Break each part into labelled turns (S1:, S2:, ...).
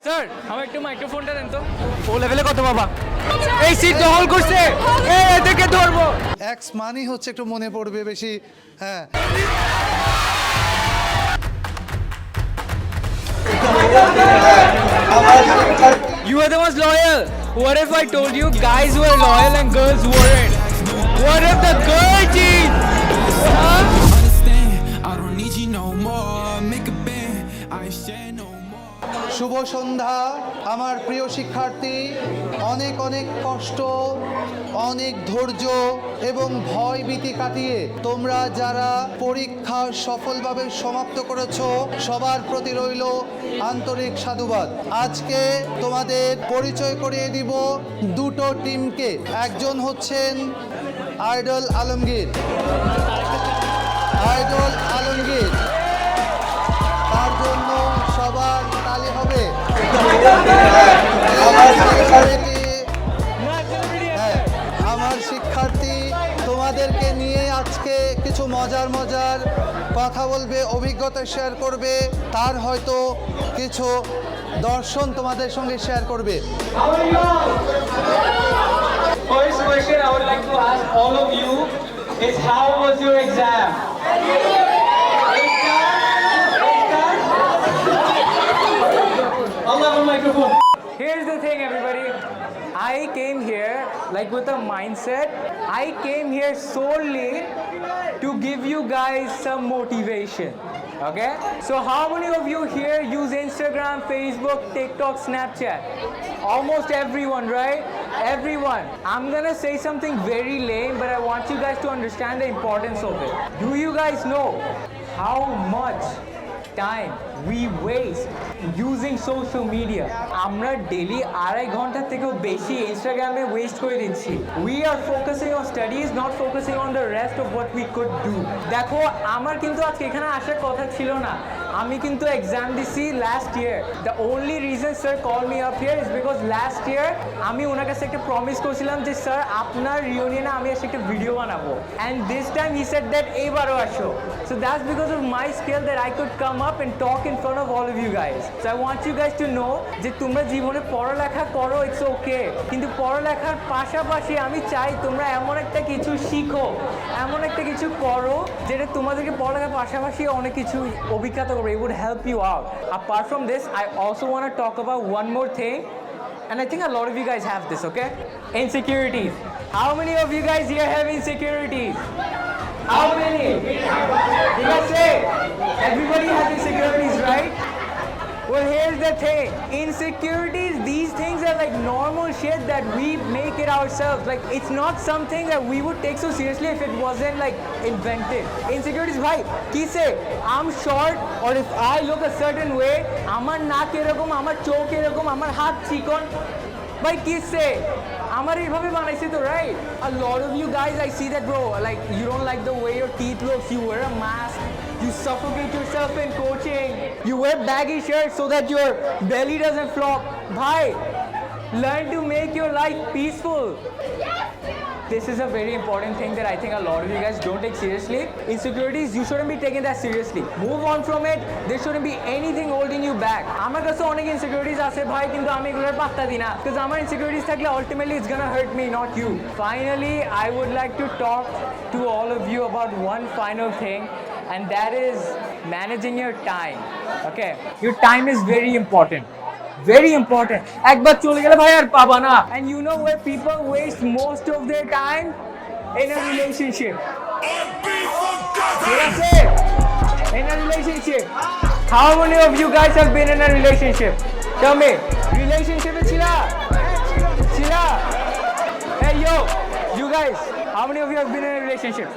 S1: Sir আমার একটু মাইক্রোফোনটা দেন তো। ও লেভেলে কত বাবা, এই সিট দখল করছে, এদেরকে ধরবো।
S2: এক্স মানি হচ্ছে একটু মনে পড়বে বেশি। হ্যাঁ,
S1: You are the most loyal. What if I told you guys were loyal and girls weren't? What if the girl cheat? Huh?
S3: Understand, I don't need you no more. Make a band, I ain't share no more.
S2: শুভ সন্ধ্যা আমার প্রিয় শিক্ষার্থী। অনেক অনেক কষ্ট, অনেক ধৈর্য এবং ভয় ভীতি কাটিয়ে তোমরা যারা পরীক্ষা সফলভাবে সমাপ্ত করেছো সবার প্রতি রইল আন্তরিক সাধুবাদ। আজকে তোমাদের পরিচয় করিয়ে দিব দুটো টিমকে। একজন হচ্ছেন আইডল আলমগীর, আইডল আলমগীর, তার জন্য সবার তালি হবে। হ্যাঁ, আমার শিক্ষার্থী তোমাদেরকে নিয়ে আজকে কিছু মজার মজার কথা বলবে, অভিজ্ঞতা শেয়ার করবে, তার হয়তো কিছু দর্শন তোমাদের সঙ্গে শেয়ার করবে।
S4: First question I would like to ask all of you is how was your exam? Allah on microphone.
S1: Here's the thing, everybody. I came here like with a mindset. I came here solely to give you guys some motivation. Okay? So how many of you here use Instagram, Facebook, TikTok, Snapchat? Almost everyone, right? Everyone. I'm gonna say something very lame, but I want you guys to understand the importance of it. Do you guys know how much time we waste using social media? আমরা daily 2.5 ঘন্টা থেকেও বেশি ইনস্টাগ্রামে West করে দিচ্ছি। We are focusing on studies, not focusing on the rest of what we could do. দেখো আমার কিন্তু আজকে এখানে আসার কথা ছিল না, আমি কিন্তু এক্সাম দিছি last year. The only reason sir call me up here is because last year আমি ওনার কাছে একটা প্রমিস করেছিলাম যে স্যার আপনার রিউনিয়নে আমি এসে একটা ভিডিও বানাবো, and this time he said that এইবারও আসো। So that's because of my skill that I could come up and talk in front of all of you guys. So I want you guys to know যে তোমরা জীবনে পড়ালেখা করো, it's okay, কিন্তু পড়ালেখার পাশাপাশি আমি চাই তোমরা এমন একটা কিছু শিখো, এমন একটা কিছু করো যেটা তোমাদেরকে পড়ালেখার পাশাপাশি অনেক কিছু অভিজ্ঞতা করবে। It would help you out. Apart from this, I also want to talk about one more thing, and I think a lot of you guys have this, okay? Insecurities. How many of you guys here have insecurities? How many? You guys say everybody has insecurities, right? Well, here's the thing. Insecurities, these things are like normal shit that we make it ourselves. Like, it's not something that we would take so seriously if it wasn't like invented. Insecurities, bhai, ki se I'm short or if I look a certain way, amar naak erokom, amar chok erokom, amar hath chikon, bhai kisse আমার এইভাবে বানাইছে তো, right? A lot of you guys, I see that, bro, like you don't like the way your teeth looks, you wear a mask, you suffocate yourself in coaching, you wear baggy shirts so that your belly doesn't flop. Bhai, learn to make your life peaceful. This is a very important thing that I think a lot of you guys don't take seriously. Insecurities, you shouldn't be taking that seriously. Move on from it. There shouldn't be anything holding you back. আমার কাছে অনেক insecurities আছে ভাই, কিন্তু আমি এগুলোর পাত্তা দিই না, because আমার insecurities থাকলে ultimately it's gonna hurt me, not you. Finally, I would like to talk to all of you about one final thing, and that is managing your time. Okay? Your time is very important. Very important. একবার চলে গেলে ভাই আর পাবা না। And you know where people waste most of their time? In a relationship. That's it. In a relationship. How many of you guys have been in a relationship? Tell me. Relationship এ ছিলা? ছিলা? Hey yo, you guys, how many of you have been in a relationship?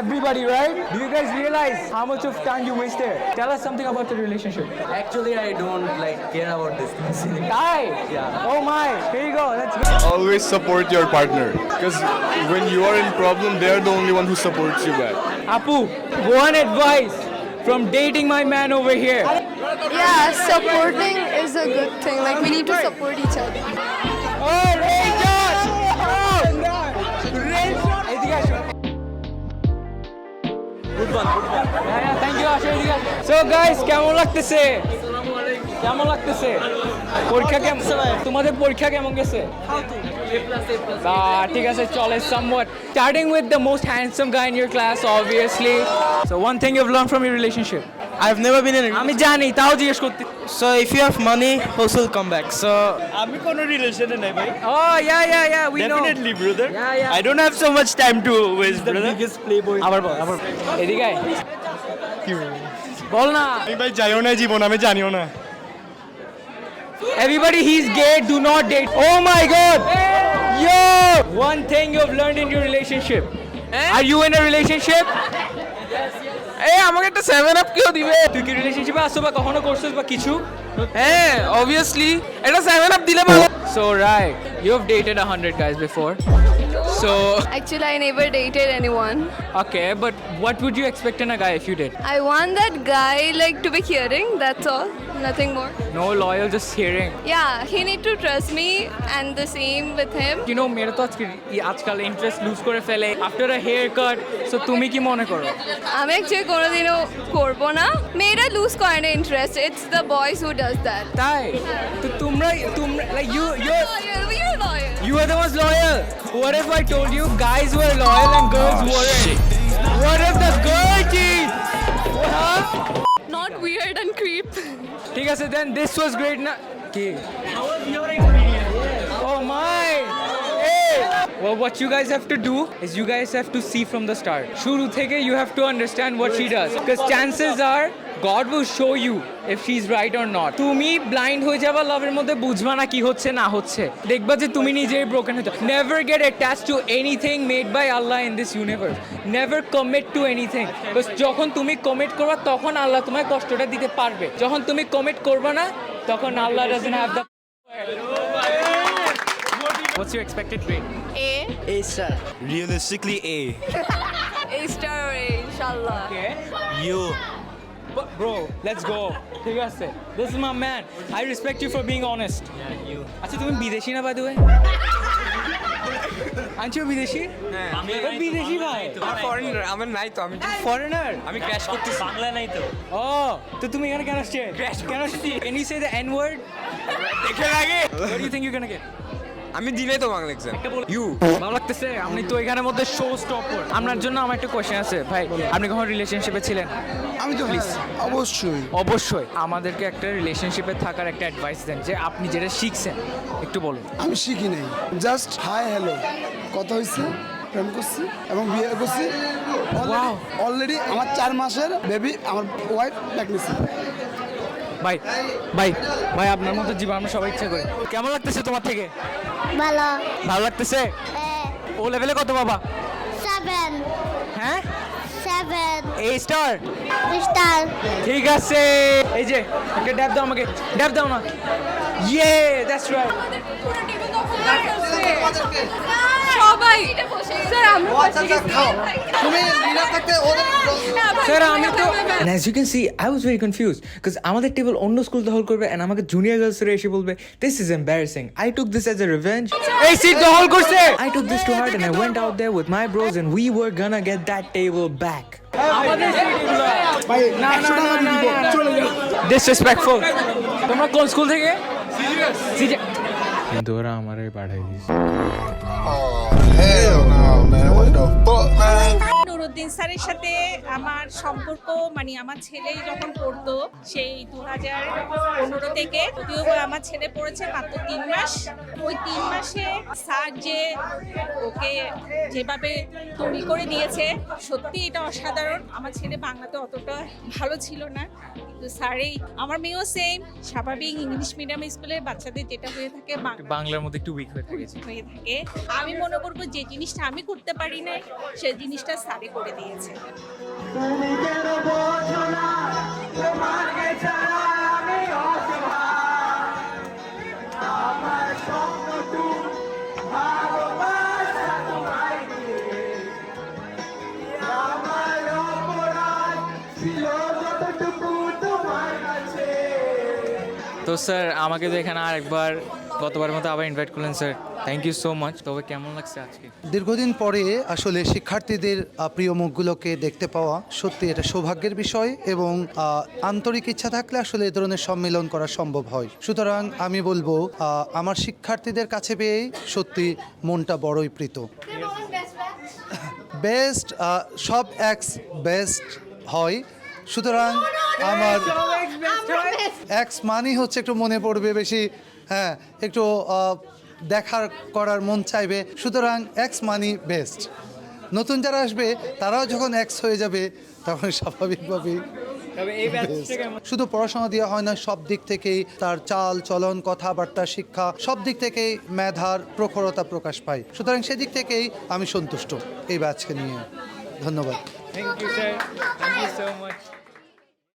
S1: Everybody, right? Do you guys realize how much of time you wasted? Tell us something about the relationship.
S5: Actually, I don't care about this things.
S1: Hi.
S5: Yeah.
S1: Oh my. Here you go. Let's go.
S6: Always support your partner, because when you are in problem, they are the only one who supports you back.
S1: Apu, one advice from dating my man over here.
S7: Yeah, supporting is a good thing. Like, we need to support each other.
S1: Oh, Rachel! Oh, Rachel! এদিকে আসো।
S5: Good one, good one.
S1: Yeah, thank you, Asher. So guys, কেমন লাগতেছে? কেমন লাগতেছে পরীক্ষা কেমন তোমাদের পরীক্ষা কেমন গেছে ঠিক আছে চলে somewhat starting with the most handsome guy in your class obviously so one thing you've learned from your relationship
S5: I've never been in a
S1: আমি জানি তাও জিজ্ঞেস করতে
S5: So if you have money, host will come back. So
S8: আমি কোনো রিলেশনে নাই ভাই
S1: oh yeah we know
S8: definitely brother
S1: Yeah.
S8: I don't have so much time to West brother
S1: আবার বল এদিকে আয়। বল না
S8: আমি ভাই যাইও না জীবন আমি জানিও না
S1: everybody he's gay do not date oh my god yo one thing you've learned in your relationship are you in a relationship
S5: এই আমাকে একটা 7 আপ কেউ দিবে
S1: তুই কি রিলেশনশিপে আসছো বা কখনো করছিস বা কিছু
S5: হ্যাঁ obviously এটা 7 আপ দিলে ভালো
S1: so right you have dated 100 guys before so
S7: Actually, I never dated anyone.
S1: okay but what would you expect in a guy if you did
S7: I want that guy like to be caring. That's all. Nothing more.
S1: no loyal just hearing
S7: Yeah, he need to trust me, and the same with him.
S1: you know मेरा तो आजकल interest lose করে ফেলে after a haircut so তুমি কি মনে করো
S7: আমি actually কোনোদিনও করবো না মেয়েরা লুজ করে না interest it's the boys who does that
S1: তাই তো তোমরা like you
S7: We're loyal.
S1: You are the ones loyal. What if I told you guys were loyal and girls weren't? What if the girl cheat? Huh?
S7: Not weird and creep.
S1: ঠিক আছে then this was great na কি oh my hey well what you guys have to do is you guys have to see from the start শুরু থেকে you have to understand what she does because chances are God will show you if she's right or not তুমি blind হয়ে যাবা লাভের মধ্যে বুঝবা না কি হচ্ছে না হচ্ছে দেখবা যে তুমি নিজেই ব্রোকেন হয়ে যাও never get attached to anything made by Allah in this universe never commit to anything because যখন তুমি কমিট করবা তখন আল্লাহ তোমায় কষ্টটা দিতে পারবে যখন তুমি কমিট করবে না তখন আল্লাহ doesn't have the what's your expected grade
S7: A
S5: star
S8: realistically A
S7: star or A inshallah.
S1: okay
S8: you
S1: But bro, let's go. ঠিক আছে. This is my man. I respect you for being honest.
S8: Yeah, you.
S1: আচ্ছা তুমি বিদেশি না by the way? আনছো বিদেশি?
S8: আমি
S1: বিদেশি ভাই।
S5: ফরেনার আমার নাই তো আমি
S1: Foreigner?
S8: আমি ক্র্যাশ করতেছি বাংলা নাই তো
S1: Oh, তো তুমি এখানে কেন আসছে? কেন আসছি? Can you say the N word?
S5: দেখে আগে
S1: What do you think you're gonna get?
S5: আমি দিলে তো বাংলা এক্সাম ইউ
S1: ভালো লাগতেছে আপনি তো এখানের মধ্যে শো স্টপার আপনার জন্য আমার একটা কোশ্চেন আছে ভাই আপনি কখন রিলেশনশিপে ছিলেন
S2: আমি তো প্লিজ অবশ্যই
S1: অবশ্যই আমাদেরকে একটা রিলেশনশিপে থাকার একটা অ্যাডভাইস দেন যে আপনি যেটা শিখছেন একটু বলুন
S9: আমি শিখি নাই জাস্ট হাই হ্যালো কথা হয়েছে প্রেম করছি এবং বিয়ে করছি
S1: Wow.
S9: অলরেডি আমার 4 মাসের বেবি আমার ওয়াইফ প্রেগন্যান্সি
S1: ভাই ভাই ভাই আপনার মতো জীবন আমরা সবাই ইচ্ছা করি কেমন লাগতেছে তোমার থেকে
S10: ভালো
S1: ভালো লাগতেছে ও লেভেলে কত বাবা
S10: 7
S1: হ্যাঁ
S10: 7
S1: এ স্টার
S10: স্টার
S1: ঠিক আছে এই যে একটা ড্যাব দাও আমাকে ড্যাব দাও না ইয়ে দ্যাটস রাইট
S7: সবাই স্যার আমরা
S2: তুমি লীলা থাকতে ওদের
S1: স্যার আমি তো and as you can see I was very confused because আমাদের টেবিল অন্য স্কুল দখল করবে and আমাকে জুনিয়র গার্লসরা এসে বলবে this is embarrassing I took this as a revenge এই সিট দখল করছে I took this to heart and I went out there with my bros and we were gonna get that table back আমাদের seat এগুলো না disrespectful তোমরা কোন school থেকে serious কিন্তু ওরা আমারে পাঠাই দিয়েছে
S11: নুরুদ্দিন স্যারের সাথে আমার সম্পর্ক মানে আমার ছেলেই যখন পড়তো সেই 2015 থেকে যদিও আমার ছেলে পড়েছে মাত্র 3 মাস ওই 3 মাসে স্যার যে ওকে যেভাবে তৈরি করে দিয়েছে সত্যি এটা অসাধারণ আমার ছেলে বাংলাতে অতটা ভালো ছিল না কিন্তু স্যারেই আমার মেয়েও সেম স্বাভাবিক ইংলিশ মিডিয়াম স্কুলের বাচ্চাদের যেটা হয়ে থাকে
S1: বাংলার মধ্যে একটু উইক হয়ে থাকে
S11: হয়ে থাকে আমি মনে করবো যে জিনিসটা আমি করতে পারি না সেই জিনিসটা স্যারে করে দিয়েছে
S1: তো তো স্যার আমাকে তো এখানে আরেকবার গতবারের মতো আবার ইনভাইট করলেন sir, thank you so much. তবে কেমন লাগছে আজকে?
S2: দীর্ঘদিন পরে আসলে শিক্ষার্থীদের প্রিয় মুখগুলোকে দেখতে পাওয়া সত্যি এটা সৌভাগ্যের বিষয়, এবং আন্তরিক ইচ্ছা থাকলে আসলে এ ধরনের সম্মেলন করা সম্ভব হয়। সুতরাং আমি বলবো আমার শিক্ষার্থীদের কাছে পেয়ে সত্যি মনটা বড়ই প্রীত। বেস্ট সব এক্স বেস্ট হয়, সুতরাং আমার এক্স মানি হচ্ছে একটু মনে পড়বে বেশি, হ্যাঁ একটু দেখার করার মন চাইবে, সুতরাং এক্স মানি বেস্ট। নতুন যারা আসবে তারাও যখন এক্স হয়ে যাবে তখন স্বাভাবিকভাবেই শুধু পড়াশোনা দেওয়া হয় না, সব দিক থেকেই তার চাল চলন কথাবার্তা শিক্ষা সব দিক থেকেই মেধার প্রখরতা প্রকাশ পায়। সুতরাং সেদিক থেকেই আমি সন্তুষ্ট এই ব্যাচকে নিয়ে। ধন্যবাদ।
S1: Thank you sir, thank you so much.